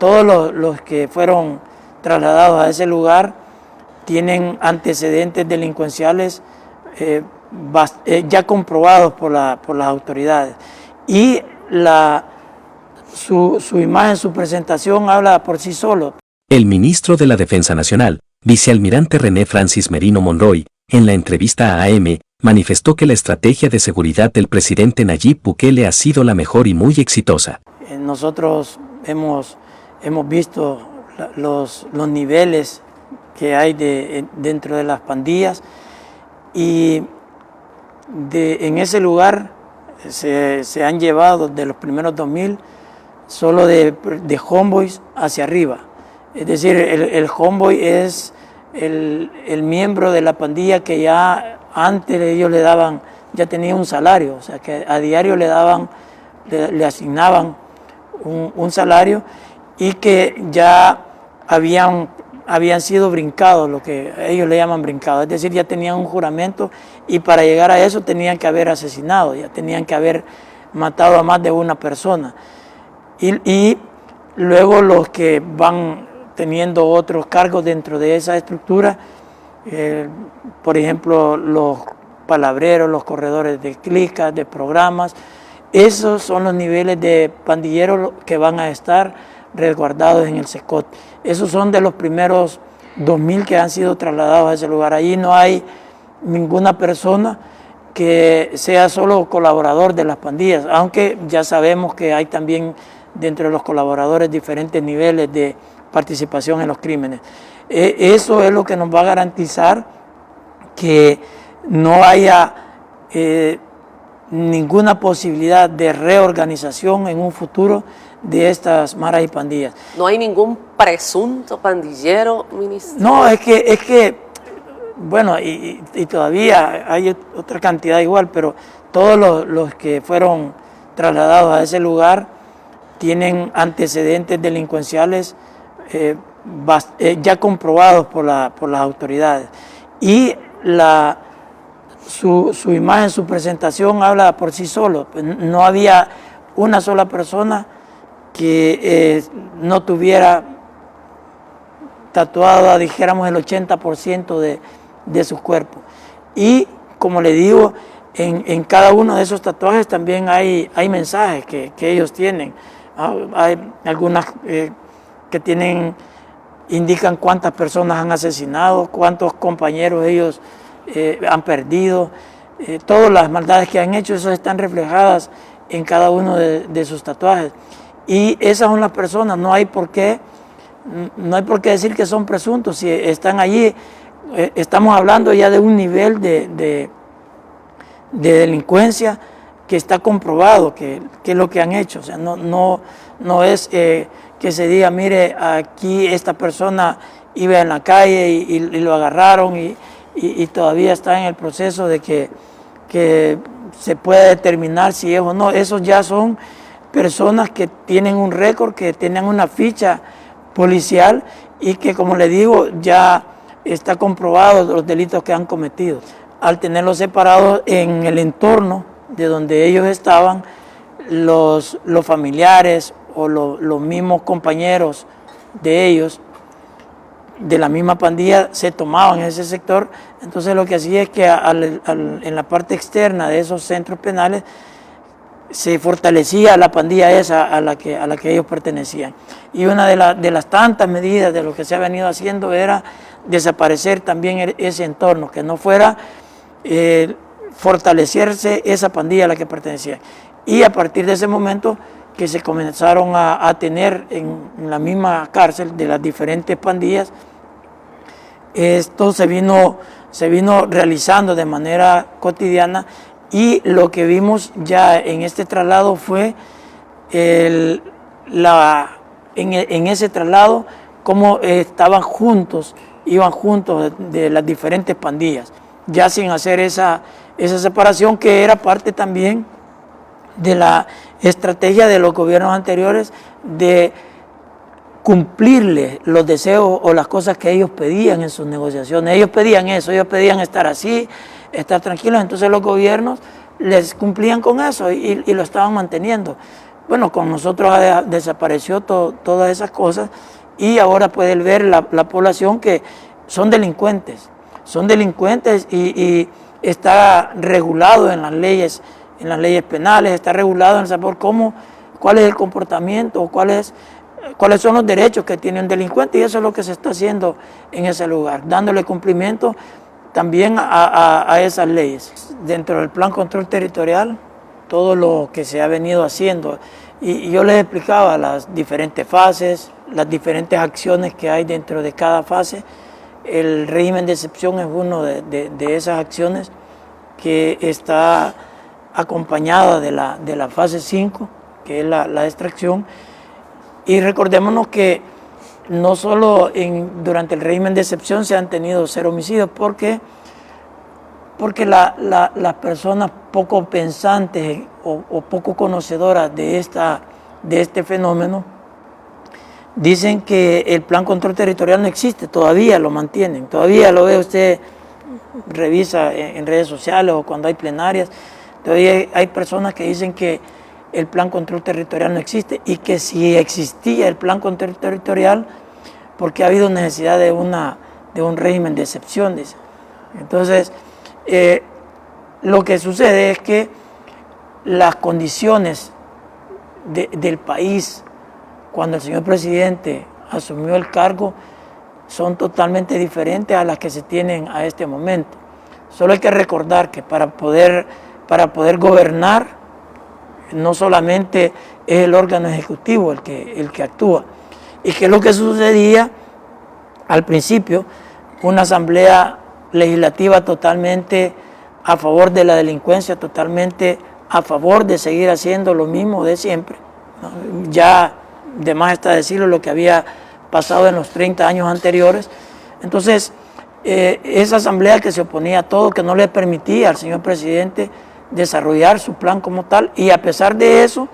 todos los que fueron trasladados a ese lugar tienen antecedentes delincuenciales ya comprobados por las autoridades. Y su imagen, su presentación habla por sí solo. El ministro de la Defensa Nacional, vicealmirante René Francis Merino Monroy, en la entrevista a AM, manifestó que la estrategia de seguridad del presidente Nayib Bukele ha sido la mejor y muy exitosa. Nosotros hemos visto los niveles que hay dentro de las pandillas y en ese lugar se han llevado de los primeros 2000 solo de homeboys hacia arriba. Es decir, el homeboy es el miembro de la pandilla que ya antes ellos le daban, ya tenía un salario, o sea que a diario le asignaban un salario y que ya habían sido brincados, lo que ellos le llaman brincados, es decir, ya tenían un juramento y para llegar a eso tenían que haber asesinado, ya tenían que haber matado a más de una persona. Y luego los que van teniendo otros cargos dentro de esa estructura, por ejemplo, los palabreros, los corredores de clicas, de programas, esos son los niveles de pandilleros que van a estar resguardados en el SECOT. Esos son de los primeros 2000 que han sido trasladados a ese lugar. Allí no hay ninguna persona que sea solo colaborador de las pandillas, aunque ya sabemos que hay también dentro de los colaboradores diferentes niveles de participación en los crímenes. Eso es lo que nos va a garantizar que no haya ninguna posibilidad de reorganización en un futuro de estas maras y pandillas. ¿No hay ningún presunto pandillero, ministro? No, es que bueno, y todavía hay otra cantidad igual, pero todos los que fueron trasladados a ese lugar tienen antecedentes delincuenciales ya comprobados por las autoridades. Y su imagen, su presentación habla por sí solo. No había una sola persona que no tuviera tatuada, dijéramos, el 80% de su cuerpo. Y como le digo, en cada uno de esos tatuajes también hay mensajes que ellos tienen. Hay algunas que indican cuántas personas han asesinado, cuántos compañeros ellos han perdido, todas las maldades que han hecho, esas están reflejadas en cada uno de sus tatuajes. Y esas son las personas, no hay por qué decir que son presuntos, si están allí, estamos hablando ya de un nivel de delincuencia que está comprobado que es lo que han hecho. O sea, no es que se diga, mire, aquí esta persona iba en la calle y lo agarraron y todavía está en el proceso de que se pueda determinar si es o no. Esos ya son personas que tienen un récord, que tienen una ficha policial y que, como le digo, ya está comprobado los delitos que han cometido. Al tenerlos separados en el entorno de donde ellos estaban, los familiares o los mismos compañeros de ellos, de la misma pandilla, se tomaban en ese sector. Entonces lo que hacía es que en la parte externa de esos centros penales se fortalecía la pandilla esa a la que ellos pertenecían. Y una de las tantas medidas de lo que se ha venido haciendo era desaparecer también ese entorno, que no fuera fortalecerse esa pandilla a la que pertenecía. Y a partir de ese momento que se comenzaron a tener en la misma cárcel de las diferentes pandillas, esto se vino realizando de manera cotidiana, y lo que vimos ya en este traslado fue en ese traslado cómo estaban juntos, iban juntos de las diferentes pandillas, ya sin hacer esa separación que era parte también de la estrategia de los gobiernos anteriores de cumplirle los deseos o las cosas que ellos pedían en sus negociaciones. Ellos pedían eso, ellos pedían estar así, estar tranquilos, entonces los gobiernos les cumplían con eso y lo estaban manteniendo. Bueno, con nosotros desapareció todas esas cosas y ahora puede ver la población que son delincuentes y está regulado en las leyes penales, está regulado en saber cuál es el comportamiento, cuáles son los derechos que tiene un delincuente, y eso es lo que se está haciendo en ese lugar, dándole cumplimiento también a esas leyes. Dentro del Plan Control Territorial, todo lo que se ha venido haciendo, y yo les explicaba las diferentes fases, las diferentes acciones que hay dentro de cada fase. El régimen de excepción es una de esas acciones que está acompañada de la fase 5, que es la extracción. Y recordémonos que no solo durante el régimen de excepción se han tenido 0 homicidios, porque las personas poco pensantes o poco conocedoras de este fenómeno dicen que el Plan Control Territorial no existe, todavía lo mantienen, todavía lo ve usted, revisa en redes sociales o cuando hay plenarias, todavía hay personas que dicen que el Plan Control Territorial no existe, y que si existía el Plan Control Territorial, porque ha habido necesidad de un régimen de excepción, dice. Entonces, lo que sucede es que las condiciones del país, cuando el señor presidente asumió el cargo, son totalmente diferentes a las que se tienen a este momento. Solo hay que recordar que para poder gobernar, no solamente es el órgano ejecutivo el que actúa. ¿Y qué es lo que sucedía al principio? Una asamblea legislativa totalmente a favor de la delincuencia, totalmente a favor de seguir haciendo lo mismo de siempre, ¿no? Ya de más está decirlo lo que había pasado en los 30 años anteriores. Entonces, esa asamblea que se oponía a todo, que no le permitía al señor presidente desarrollar su plan como tal, y a pesar de eso,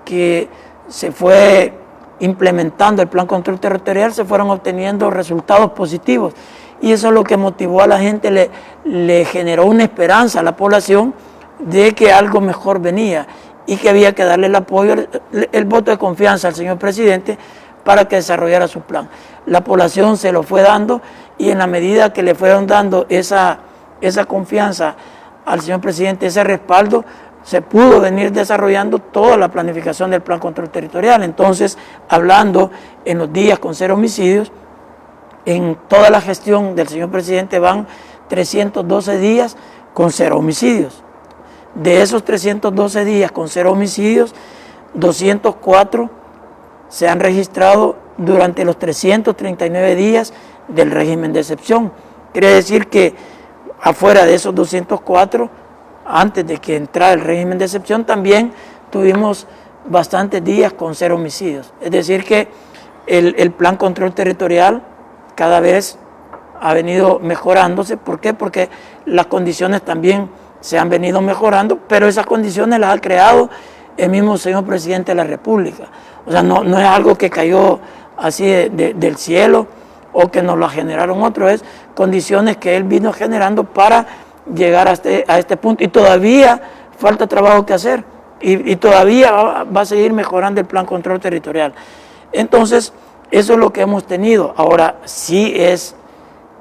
que se fue implementando el Plan Control Territorial, se fueron obteniendo resultados positivos, y eso es lo que motivó a la gente, le generó una esperanza a la población de que algo mejor venía y que había que darle el apoyo, el voto de confianza al señor presidente para que desarrollara su plan. La población se lo fue dando, y en la medida que le fueron dando esa confianza al señor presidente, ese respaldo, se pudo venir desarrollando toda la planificación del Plan Control Territorial. Entonces, hablando en los días con 0 homicidios, en toda la gestión del señor presidente van 312 días con 0 homicidios. De esos 312 días con 0 homicidios, 204 se han registrado durante los 339 días del régimen de excepción. Quiere decir que afuera de esos 204, antes de que entrara el régimen de excepción, también tuvimos bastantes días con 0 homicidios. Es decir que el Plan Control Territorial cada vez ha venido mejorándose. ¿Por qué? Porque las condiciones también se han venido mejorando, pero esas condiciones las ha creado el mismo señor presidente de la República. O sea, no es algo que cayó así del cielo o que nos lo generaron otros, es condiciones que él vino generando para llegar a este punto, y todavía falta trabajo que hacer, y todavía va a seguir mejorando el Plan Control Territorial. Entonces, eso es lo que hemos tenido. Ahora, sí es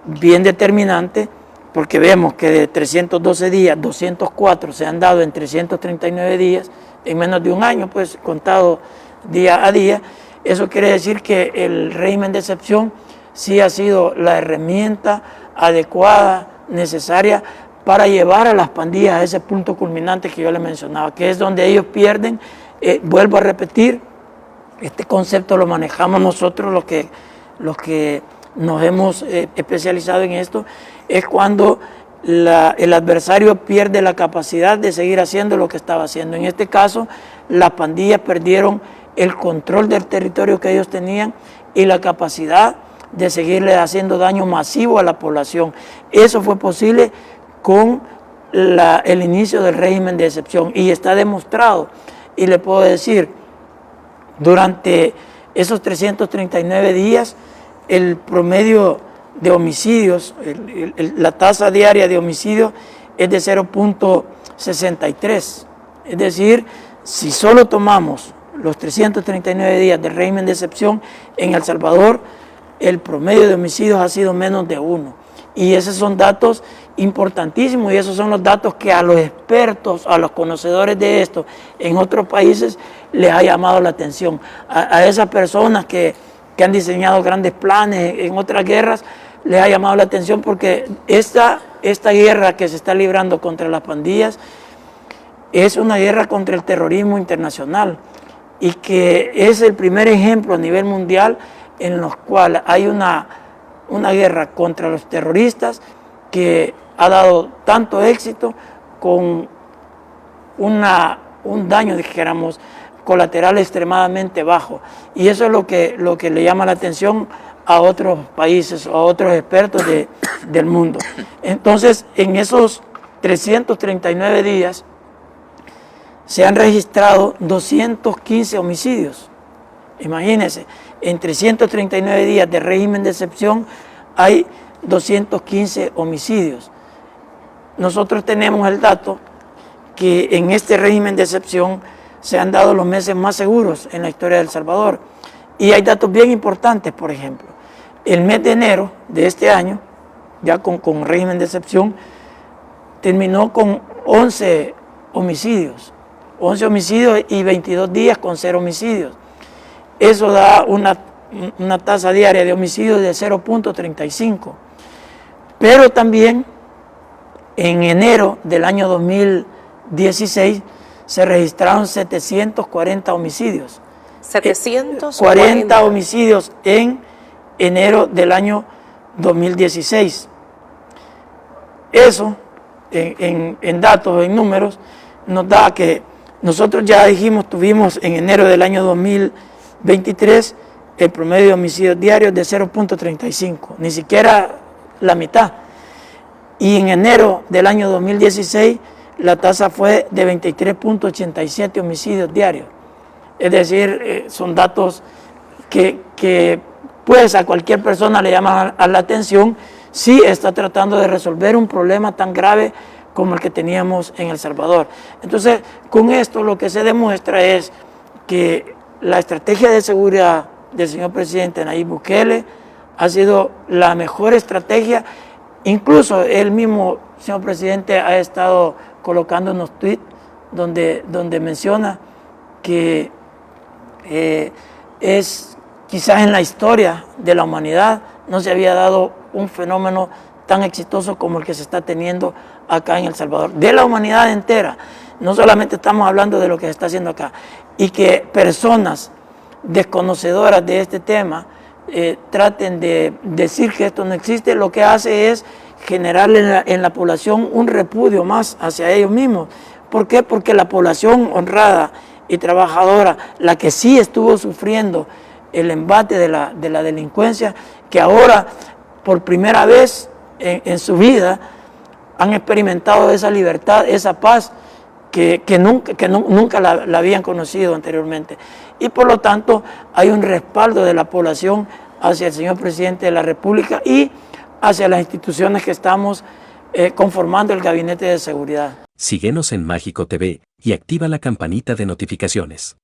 bien determinante, porque vemos que de 312 días, 204 se han dado en 339 días, en menos de un año, pues contado día a día. Eso quiere decir que el régimen de excepción sí ha sido la herramienta adecuada, necesaria, para llevar a las pandillas a ese punto culminante que yo les mencionaba, que es donde ellos pierden. Vuelvo a repetir, este concepto lo manejamos nosotros, los que nos hemos especializado en esto, es cuando el adversario pierde la capacidad de seguir haciendo lo que estaba haciendo. En este caso, las pandillas perdieron el control del territorio que ellos tenían y la capacidad de seguirle haciendo daño masivo a la población. Eso fue posible con el inicio del régimen de excepción, y está demostrado. Y le puedo decir, durante esos 339 días, el promedio de homicidios, la tasa diaria de homicidios es de 0.63. Es decir, si solo tomamos los 339 días del régimen de excepción, en El Salvador el promedio de homicidios ha sido menos de 1. Y esos son datos importantísimos y esos son los datos que a los expertos, a los conocedores de esto en otros países les ha llamado la atención. A esas personas que han diseñado grandes planes en otras guerras, les ha llamado la atención porque esta guerra que se está librando contra las pandillas es una guerra contra el terrorismo internacional y que es el primer ejemplo a nivel mundial en los cuales hay una guerra contra los terroristas que ha dado tanto éxito con un daño, dijéramos, colateral extremadamente bajo. Y eso es lo que le llama la atención a otros países, a otros expertos del mundo. Entonces, en esos 339 días se han registrado 215 homicidios. Imagínense, en 339 días de régimen de excepción hay 215 homicidios. Nosotros tenemos el dato que en este régimen de excepción se han dado los meses más seguros en la historia de El Salvador. Y hay datos bien importantes, por ejemplo. El mes de enero de este año, ya con régimen de excepción, terminó con 11 homicidios. 11 homicidios y 22 días con 0 homicidios. Eso da una tasa diaria de homicidios de 0.35. Pero también en enero del año 2016 se registraron 740 homicidios. 740 homicidios en enero del año 2016. Eso, en datos, en números, nos da que nosotros ya dijimos, tuvimos en enero del año 2023 el promedio de homicidios diarios de 0.35, ni siquiera la mitad. Y en enero del año 2016 la tasa fue de 23.87 homicidios diarios. Es decir, son datos que pues a cualquier persona le llaman a la atención si está tratando de resolver un problema tan grave como el que teníamos en El Salvador. Entonces, con esto lo que se demuestra es que la estrategia de seguridad del señor presidente Nayib Bukele ha sido la mejor estrategia. Incluso el mismo señor presidente ha estado colocando unos tweets donde menciona que es quizás en la historia de la humanidad no se había dado un fenómeno tan exitoso como el que se está teniendo acá en El Salvador, de la humanidad entera. No solamente estamos hablando de lo que se está haciendo acá, y que personas desconocedoras de este tema traten de decir que esto no existe, lo que hace es generarle en la población un repudio más hacia ellos mismos. ¿Por qué? Porque la población honrada y trabajadora, la que sí estuvo sufriendo el embate de la delincuencia, que ahora por primera vez en su vida han experimentado esa libertad, esa paz que nunca la habían conocido anteriormente. Y por lo tanto hay un respaldo de la población hacia el señor presidente de la República y hacia las instituciones que estamos conformando el Gabinete de Seguridad. Síguenos en Mágico TV y activa la campanita de notificaciones.